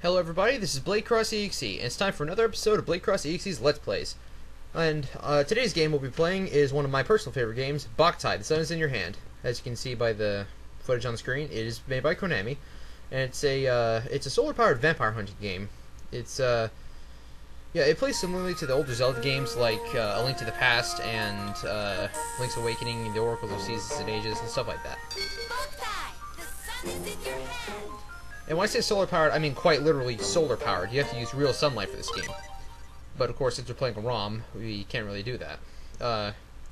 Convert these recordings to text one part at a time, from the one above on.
Hello everybody, this is BladeCrossEXE, and it's time for another episode of BladeCrossEXE's Let's Plays. And today's game we'll be playing is one of my personal favorite games, Boktai, The Sun is in Your Hand. As you can see by the footage on the screen, it is made by Konami, and it's a solar-powered vampire hunting game. It plays similarly to the older Zelda games like A Link to the Past and Link's Awakening, The Oracle of Seasons and Ages, and stuff like that. Boktai, the sun is in your hand. And when I say solar-powered, I mean quite literally solar-powered. You have to use real sunlight for this game. But of course, since we're playing a ROM, we can't really do that.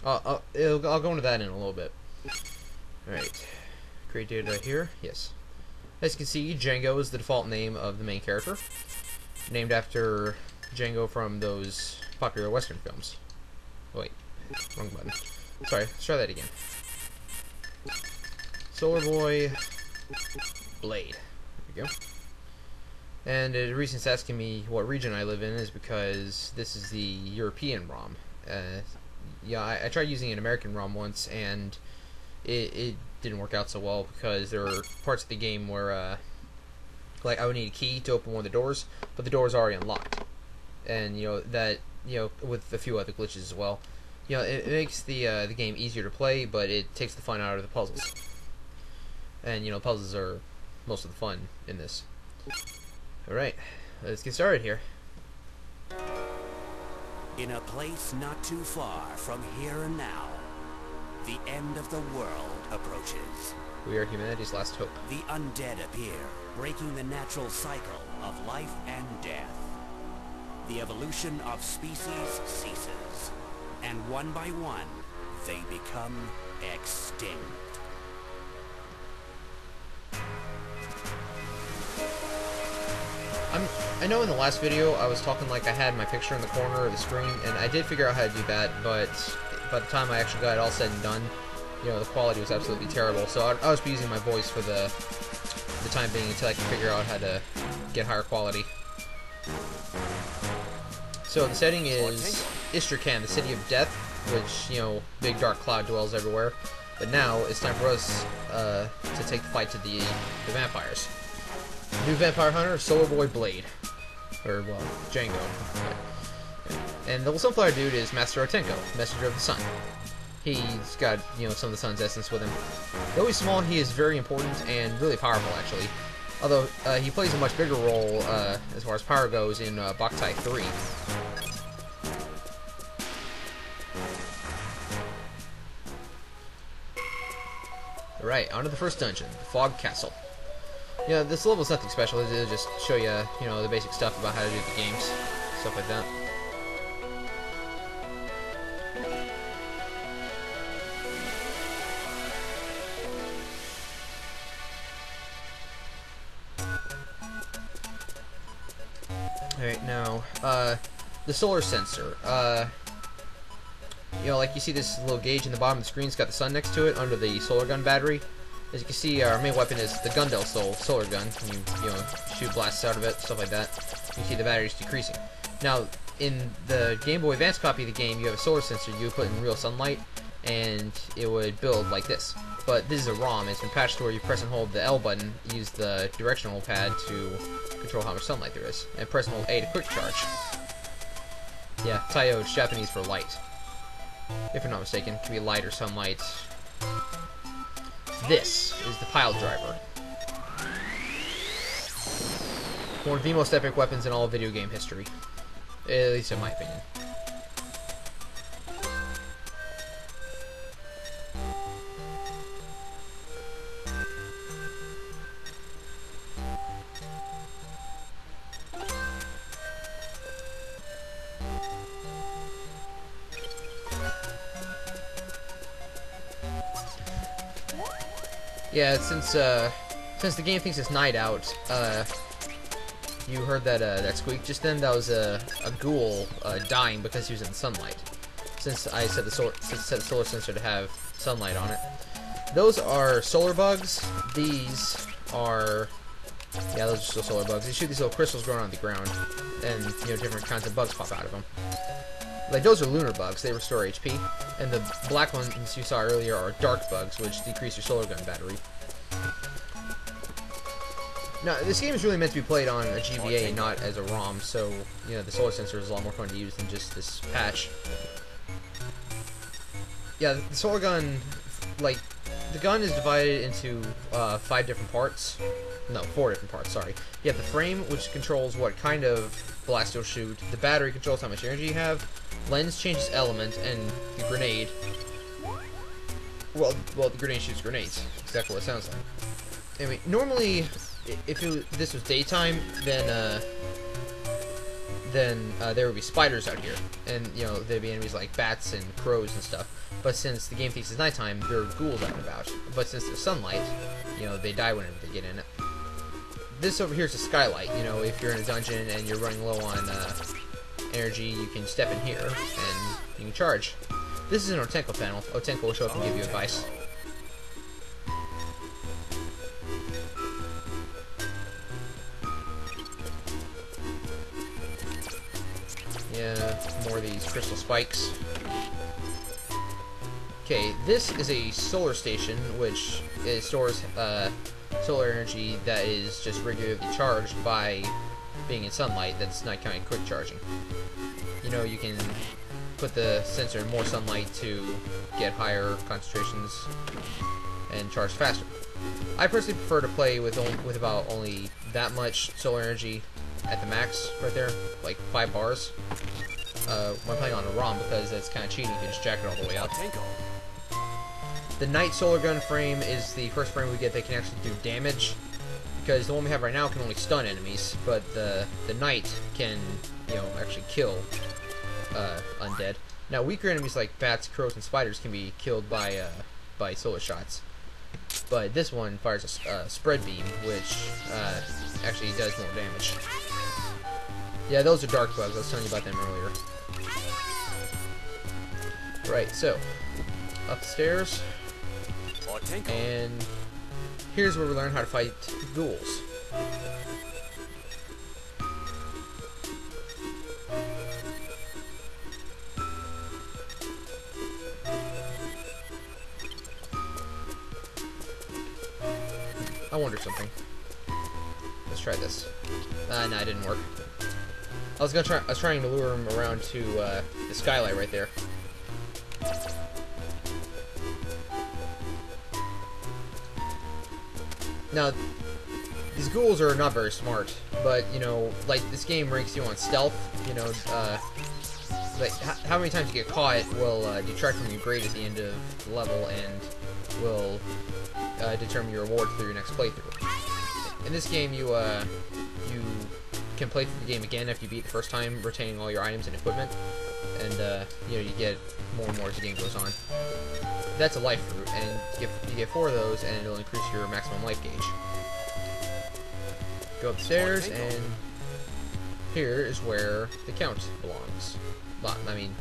I'll go into that in a little bit. Alright. Create data here. Yes. As you can see, Django is the default name of the main character. Named after Django from those popular Western films. Oh, wait. Wrong button. Sorry, let's try that again. Solar Boy Blade. There we go. And the reason it's asking me what region I live in is because this is the European ROM. I tried using an American ROM once, and it didn't work out so well because there were parts of the game where like I would need a key to open one of the doors, but the door is already unlocked. And with a few other glitches as well. It makes the game easier to play, but it takes the fun out of the puzzles. And puzzles are most of the fun in this. Alright, let's get started here. In a place not too far from here and now, the end of the world approaches. We are humanity's last hope. The undead appear, breaking the natural cycle of life and death. The evolution of species ceases, and one by one, they become extinct. I know in the last video I was talking like I had my picture in the corner of the screen, and I did figure out how to do that, but by the time I actually got it all said and done, the quality was absolutely terrible. So I was using my voice for the time being until I could figure out how to get higher quality. So the setting is Istrakhan, the city of death, which, big dark cloud dwells everywhere. But now it's time for us to take the fight to the vampires. New vampire hunter, Solar Boy Blade. Or, well, Django. And the Sunflower dude is Master Otenko, Messenger of the Sun. He's got, some of the sun's essence with him. Though he's small, he is very important and really powerful, actually. Although, he plays a much bigger role, as far as power goes, in Boktai 3. Alright, on to the first dungeon, the Fog Castle. This level is nothing special. It'll just show you, the basic stuff about how to do the games, stuff like that. Alright, now, the solar sensor. Like you see this little gauge in the bottom of the screen, it's got the sun next to it under the solar gun battery. As you can see, our main weapon is the Gundel solar gun. You shoot blasts out of it, stuff like that. You can see the battery's decreasing. Now, in the Game Boy Advance copy of the game, you have a solar sensor you would put in real sunlight, and it would build like this. But this is a ROM. It's been patched to where you press and hold the L button, use the directional pad to control how much sunlight there is, and press and hold A to quick charge. Yeah, Taiyo is Japanese for light. If I'm not mistaken, it can be light or sunlight. This is the pile driver. One of the most epic weapons in all of video game history. At least in my opinion. Yeah, since the game thinks it's night out, you heard that squeak just then. That was a ghoul dying because he was in the sunlight. Since I set the solar sensor to have sunlight on it. Those are solar bugs. These are, yeah, those are still solar bugs. They shoot these little crystals growing on the ground, and different kinds of bugs pop out of them. Like, those are lunar bugs, they restore HP. And the black ones you saw earlier are dark bugs, which decrease your solar gun battery. Now, this game is really meant to be played on a GBA, not as a ROM, so, you know, the solar sensor is a lot more fun to use than just this patch. Yeah, the solar gun, like, the gun is divided into 5 different parts. No, 4 different parts, sorry. You have the frame, which controls what kind of blast you'll shoot. The battery controls how much energy you have. Lens changes element, and the grenade... Well, the grenade shoots grenades. Exactly what it sounds like. Anyway, normally, if this was daytime, then there would be spiders out here, and you know there'd be enemies like bats and crows and stuff. But since the game thinks it's nighttime, there are ghouls out and about. But since there's sunlight, you know they die whenever they get in it. This over here is a skylight. You know, if you're in a dungeon and you're running low on energy, you can step in here and you can charge. This is an Otenko panel. Otenko will show up and give you advice. Yeah, more of these crystal spikes. Okay, this is a solar station, which stores solar energy that is just regularly charged by being in sunlight. That's not counting quick charging. You know, you can put the sensor in more sunlight to get higher concentrations and charge faster. I personally prefer to play with about only that much solar energy at the max, right there, like 5 bars. When playing on a ROM, because that's kind of cheating. You can just jack it all the way up. The Knight solar gun frame is the first frame we get that can actually do damage, because the one we have right now can only stun enemies, but the Knight can, you know, actually kill undead. Now, weaker enemies like bats, crows, and spiders can be killed by solar shots, but this one fires a spread beam, which actually does more damage. Yeah, those are dark bugs. I was telling you about them earlier. Right, so upstairs, and here's where we learn how to fight ghouls. I wonder something. Let's try this. No, it didn't work. I was trying to lure him around to the skylight right there. Now, these ghouls are not very smart, but you know, like this game ranks you on stealth. You know, like how many times you get caught will detract from your grade at the end of the level, and will determine your reward for your next playthrough. In this game, you can play through the game again after you beat the first time, retaining all your items and equipment, and you know, you get more and more as the game goes on. That's a life fruit, and you get 4 of those, and it'll increase your maximum life gauge. Go upstairs, and here is where the count belongs. Well, I mean,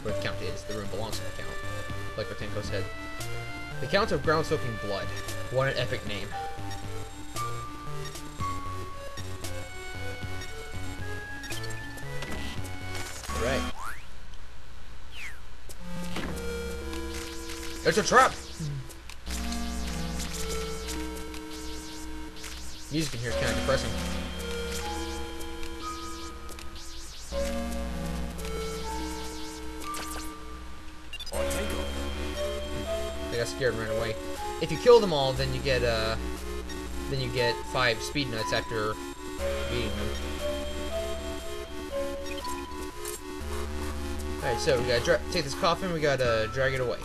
where the count is. The room belongs to the count, like what Tenko said. The Count of Ground-Soaking Blood. What an epic name. Alright. There's a trap! Music in here is kind of depressing. They got scared and ran away. If you kill them all, then you get 5 speed nuts after beating them. Alright, so we gotta take this coffin, we gotta drag it away.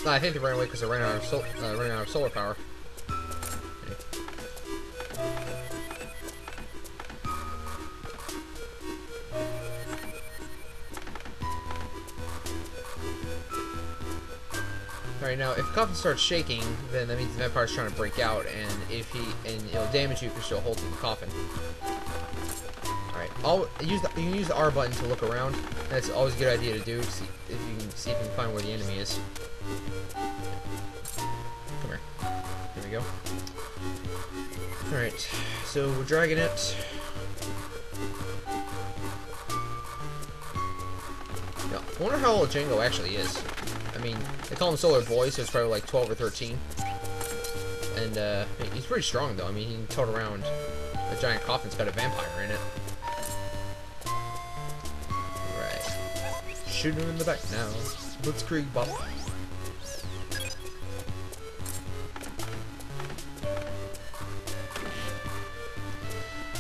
No, I think they ran away because they ran out of solar power. Alright, now if the coffin starts shaking, then that means the vampire's trying to break out, and it'll damage you if you're still holding the coffin. Alright, you can use the R button to look around. That's always a good idea to do, if you can find where the enemy is. Come here. There we go. Alright, so we're dragging it. Now, I wonder how old Django actually is. I mean, they call him Solar Boy, so it's probably like 12 or 13. And he's pretty strong though. I mean, he can tote around a giant coffin's got a vampire in it. Right. Shoot him in the back now. Blitzkrieg bop.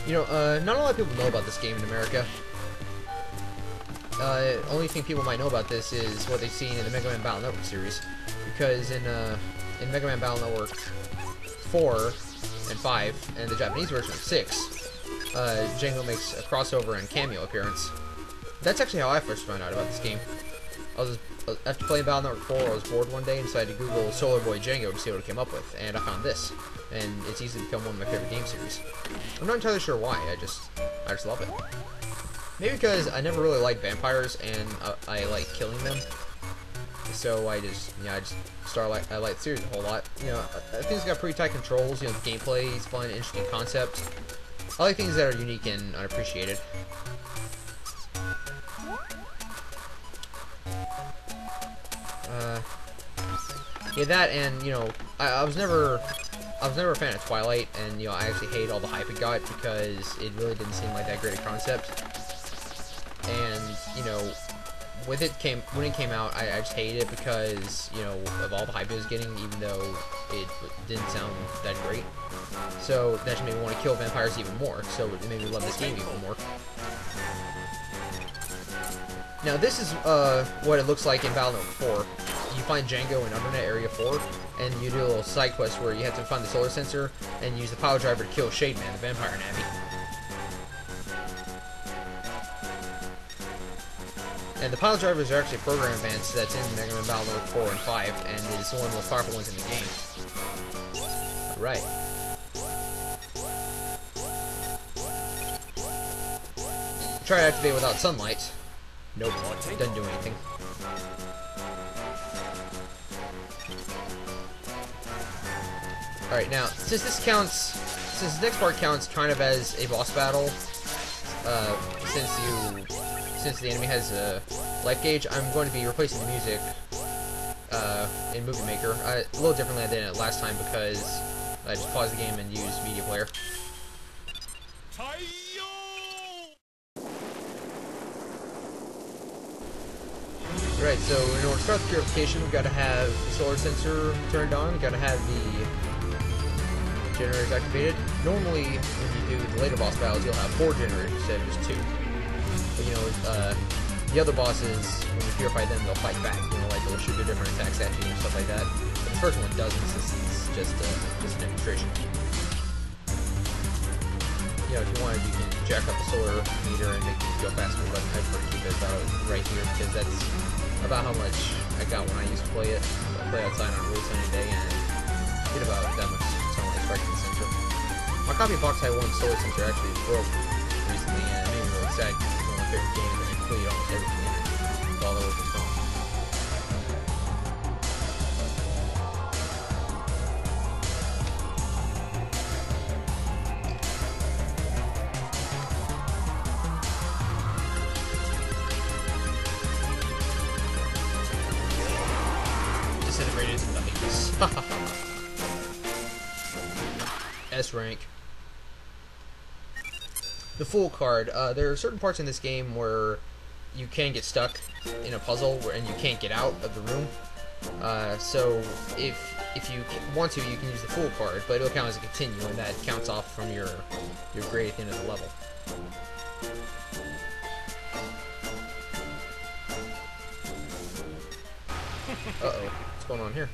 You know, not a lot of people know about this game in America. Only thing people might know about this is what they've seen in the Mega Man Battle Network series. Because in Mega Man Battle Network 4 and 5, and the Japanese version of 6, Django makes a crossover and cameo appearance. That's actually how I first found out about this game. After playing Battle Network 4, I was bored one day and decided to Google Solar Boy Django to see what it came up with, and I found this. And it's easily become one of my favorite game series. I'm not entirely sure why, I just love it. Maybe because I never really liked vampires, and I like killing them. So I like the series a whole lot. You know, I think it's got pretty tight controls. You know, the gameplay is fun, interesting concept. I like things that are unique and unappreciated. Yeah, that, and you know, I was never a fan of Twilight, and you know, I actually hate all the hype it got because it really didn't seem like that great a concept. And you know, when it came out, I just hated it because, you know, of all the hype it was getting, even though it didn't sound that great. So that just made me want to kill vampires even more. So it made me love this game even more. Now this is what it looks like in Battle Network 4. You find Django in Undernet Area 4, and you do a little side quest where you have to find the solar sensor and use the power driver to kill Shade Man, the vampire nabby. And the pile drivers are actually a program advance that's in Mega Man Battle Network 4 and 5, and it's one of the most powerful ones in the game. Alright. Try to activate without sunlight. Nope, doesn't do anything. Alright, now, since the next part counts kind of as a boss battle, since the enemy has a life gauge, I'm going to be replacing the music in Movie Maker. A little differently than I did it last time because I just paused the game and used Media Player. Right, so in order to start the purification, we've got to have the solar sensor turned on, we've got to have the generators activated. Normally, when you do the later boss battles, you'll have 4 generators instead of just 2. But, you know, the other bosses, when you purify them, they'll fight back. You know, like they'll shoot their different attacks at you and stuff like that. But the first one doesn't, since it's just a demonstration. You know, if you wanted, you can jack up the solar meter and make it go faster, but I prefer to keep it about right here because that's about how much I got when I used to play it. So I play outside on a really sunny day and get about that much sunlight striking the sensor. My copy of Boktai 1 solar sensor actually broke recently, and it made me really sad because it's one of my favorite games and I completed almost everything in it with all the work it's done. Disintegrated into nothingness. S rank. The Fool card. There are certain parts in this game where you can get stuck in a puzzle and you can't get out of the room. So if you want to, you can use the Fool card, but it'll count as a continue, and that counts off from your grade at the end of the level. Uh-oh. What's going on here?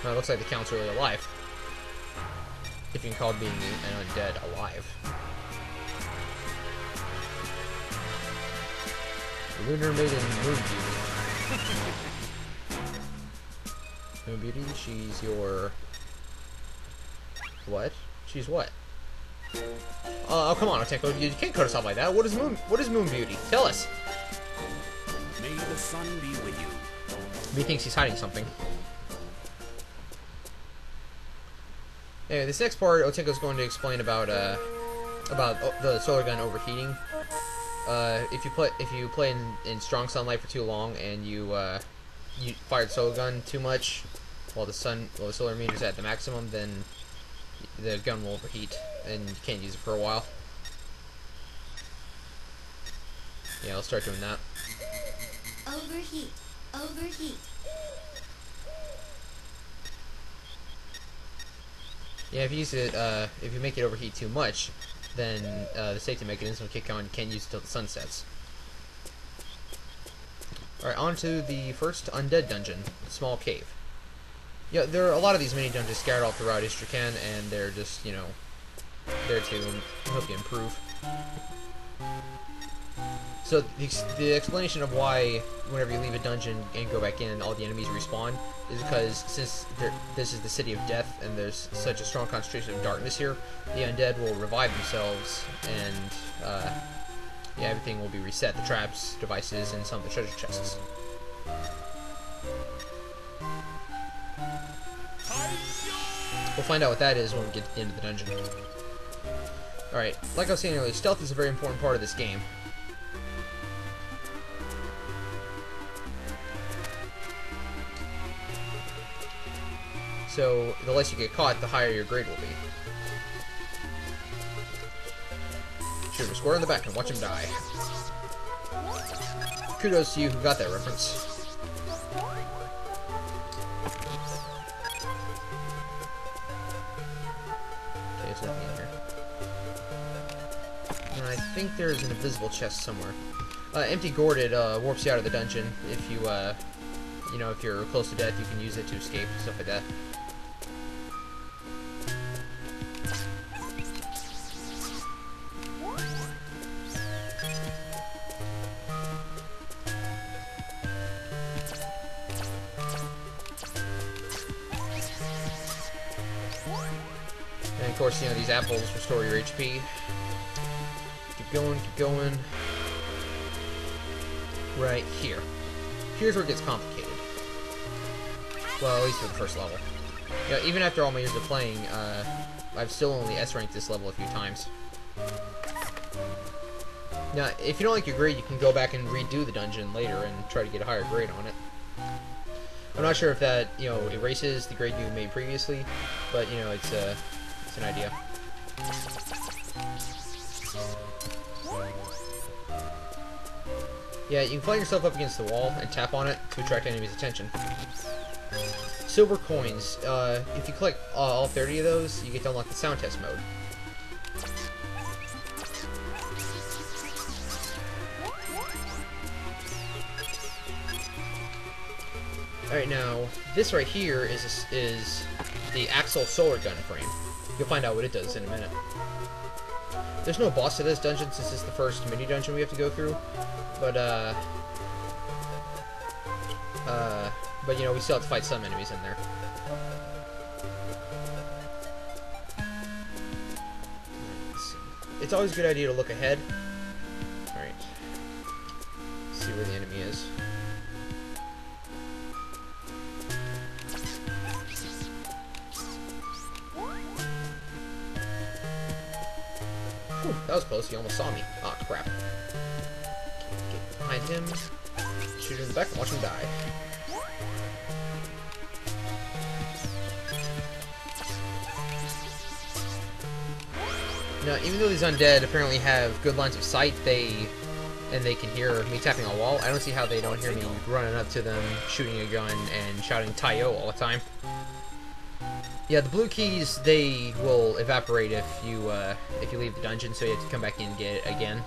Now, it looks like the count's really alive. If you can call being an undead alive. Lunar Maiden Moon Beauty. Moon Beauty, she's your... What? She's what? Oh, come on, Otenko, you can't cut us off like that. What is Moon Beauty? Tell us! May the sun be with you. He thinks he's hiding something. Anyway, this next part, Otenko's going to explain about the solar gun overheating. if you play in strong sunlight for too long and you fired solar gun too much while the solar meter's at the maximum, then the gun will overheat and you can't use it for a while. Yeah, I'll start doing that. Overheat. Overheat. Yeah, if you use it, if you make it overheat too much, then the safety mechanism will kick on. You can't use it till the sun sets. All right, on to the first undead dungeon, small cave. Yeah, there are a lot of these mini dungeons scattered all throughout Istrakhan, and they're just, you know, there to help you improve. So the explanation of why whenever you leave a dungeon and go back in, all the enemies respawn is because since this is the city of death and there's such a strong concentration of darkness here, the undead will revive themselves and yeah, everything will be reset. The traps, devices, and some of the treasure chests. We'll find out what that is when we get to the end of the dungeon. Alright, like I was saying earlier, stealth is a very important part of this game. So, the less you get caught, the higher your grade will be. Shoot him square in the back and watch him die. Kudos to you who got that reference. Okay, there's nothing in here. And I think there's an invisible chest somewhere. Empty Gourded warps you out of the dungeon. If you, you know, if you're close to death, you can use it to escape, stuff like that. And of course, you know, these apples restore your HP. Keep going, keep going. Right here. Here's where it gets complicated. Well, at least for the first level. Yeah, even after all my years of playing, I've still only S-ranked this level a few times. Now, if you don't like your grade, you can go back and redo the dungeon later and try to get a higher grade on it. I'm not sure if that, you know, erases the grade you made previously, but, you know, it's an idea. Yeah, you can flank yourself up against the wall and tap on it to attract enemies' attention. Silver coins. If you collect all 30 of those, you get to unlock the sound test mode. Alright, now, this right here is the Axle Solar Gun frame. You'll find out what it does in a minute. There's no boss to this dungeon since it's the first mini dungeon we have to go through, but you know, we still have to fight some enemies in there. It's always a good idea to look ahead. Alright. See where the enemy is. Whew, that was close. He almost saw me. Ah, crap. Get behind him. Shoot him in the back and watch him die. Now, even though these undead apparently have good lines of sight, they can hear me tapping on a wall, I don't see how they don't hear me running up to them, shooting a gun, and shouting "Tayo" all the time. Yeah, the blue keys, they will evaporate if you leave the dungeon, so you have to come back in and get it again.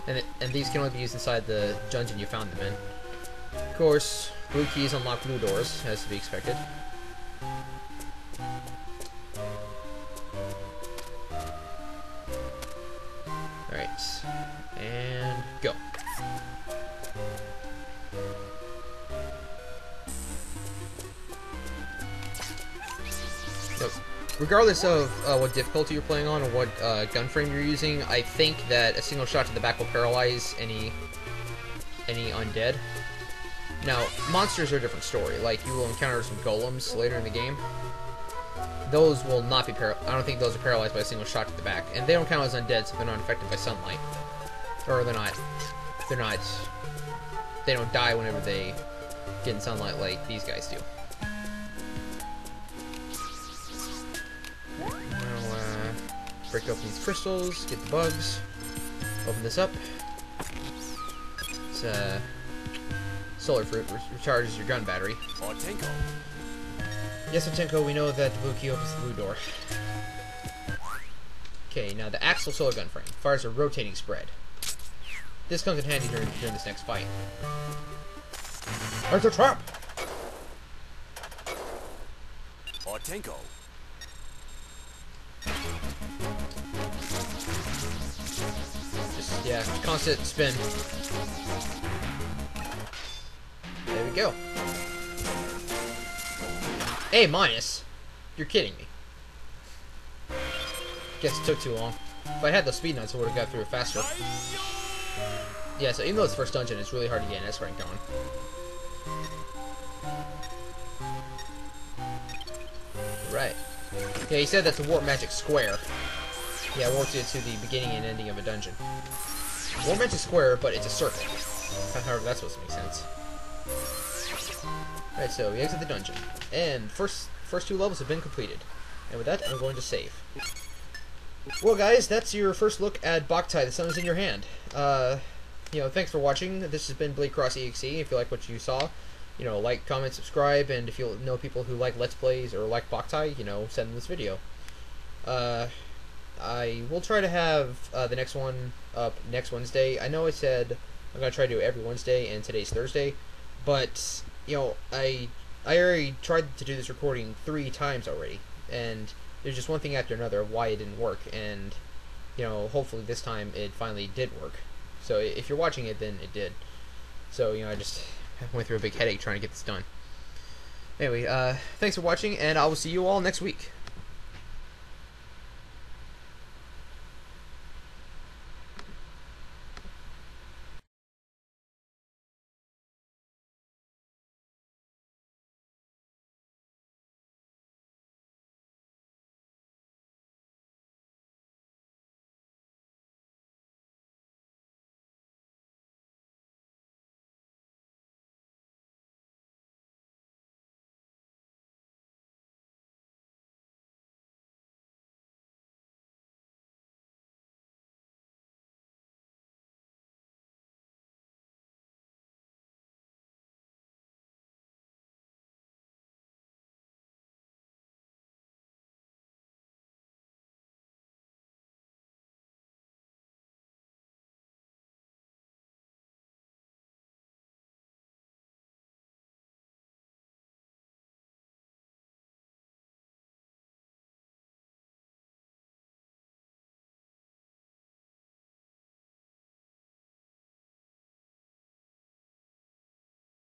And these can only be used inside the dungeon you found them in. Of course, blue keys unlock blue doors, as to be expected. Alright, and go. So, regardless of what difficulty you're playing on or what gun frame you're using, I think that a single shot to the back will paralyze any undead. Now, monsters are a different story. Like, you will encounter some golems later in the game. Those will not be I don't think those are paralyzed by a single shot to the back. And they don't count as undead, so they're not affected by sunlight. Or they're not, they don't die whenever they get in sunlight like these guys do. I'll break open these crystals, get the bugs, open this up. It's solar fruit, recharges your gun battery. Otenko. Yes, Otenko, we know that the blue key opens the blue door. Okay, now the Axle solar gun frame fires a rotating spread. This comes in handy during this next fight. There's a trap! Otenko. Just, yeah, constant spin. There we go. A minus? You're kidding me. Guess it took too long. If I had those speed nuts, I would have got through it faster. Yeah, so even though it's first dungeon, it's really hard to get an S rank going. Right. Yeah, he said that's a warp magic square. Yeah, it warps you to the beginning and ending of a dungeon. Warp magic square, but it's a circle. However, that's supposed to make sense. Right, so we exit the dungeon. And first two levels have been completed. And with that, I'm going to save. Well, guys, that's your first look at Boktai, The Sun Is In Your Hand. You know, thanks for watching. This has been BladeCrossEXE. If you like what you saw, you know, like, comment, subscribe, and if you know people who like Let's Plays or like Boktai, you know, send them this video. I will try to have the next one up next Wednesday. I know I said I'm going to try to do it every Wednesday, and today's Thursday, but, you know, I already tried to do this recording 3 times already, and there's just one thing after another of why it didn't work, and, you know, hopefully this time it finally did work. So if you're watching it, then it did. So, you know, I just went through a big headache trying to get this done. Anyway, thanks for watching, and I will see you all next week.